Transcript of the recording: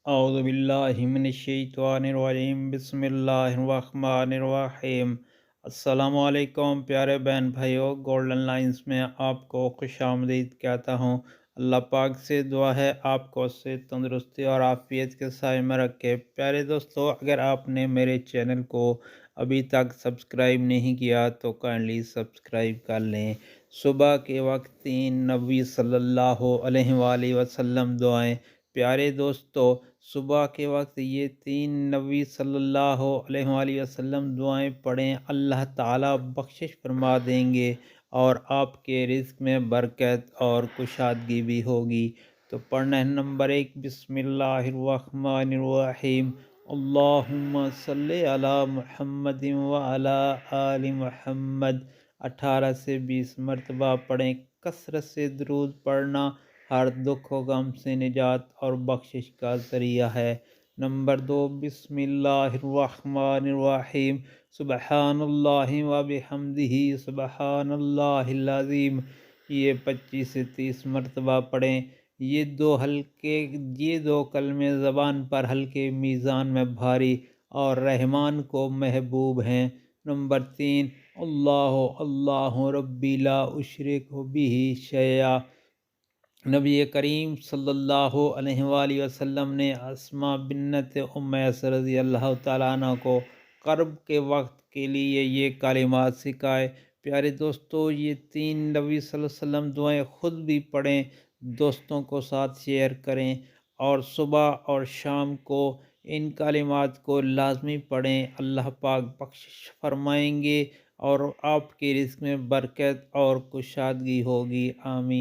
اعوذ باللہ من الشیطان الرجیم بسم اللہ الرحمن الرحیم۔ السلام علیکم پیارے بہن بھائیوں، گولڈن لائنز میں آپ کو خوش آمدید کہتا ہوں۔ اللہ پاک سے دعا ہے آپ کو صحت، تندرستی اور عافیت کے سائے میں رکھے۔ پیارے دوستو، اگر آپ نے میرے چینل کو ابھی تک سبسکرائب نہیں کیا تو کائنڈلی سبسکرائب کر لیں۔ صبح کے وقت 3 نبی صلی اللہ علیہ وآلہ وسلم دعائیں۔ پیارے دوستو، صبح کے وقت یہ 3 نبی صلی اللہ علیہ وآلہ وسلم دعائیں پڑھیں، اللہ تعالیٰ بخشش فرما دیں گے اور آپ کے رزق میں برکت اور کشادگی بھی ہوگی۔ تو پڑھنا ہے نمبر 1، بسم اللہ الرحمن الرحیم، اللہم صلی علی محمد وعلی آل محمد۔ 18 سے 20 مرتبہ پڑھیں۔ کثرت سے درود پڑھنا ہر دکھ و غم سے نجات اور بخشش کا ذریعہ ہے۔ نمبر 2، بسم اللہ الرحمن الرحیم، سبحان اللہ و بحمدہ سبحان اللہ العظیم۔ یہ 25 سے 30 مرتبہ پڑھیں۔ یہ دو کلمے زبان پر ہلکے، میزان میں بھاری اور رحمان کو محبوب ہیں۔ نمبر 3، اللہ اللہ ربی لا اشرک بہ شیئا۔ نبی کریم صلی اللہ علیہ وآلہ وسلم نے اسماء بنت امیس رضی اللہ تعالیٰ عنہ کو قرب کے وقت کے لیے یہ کلمات سکھائے۔ پیارے دوستو، یہ 3 نبی صلی اللہ علیہ وسلم دعائیں خود بھی پڑھیں، دوستوں کو ساتھ شیئر کریں اور صبح اور شام کو ان کلمات کو لازمی پڑھیں۔ اللہ پاک بخشش فرمائیں گے اور آپ کے رزق میں برکت اور کشادگی ہوگی۔ آمین۔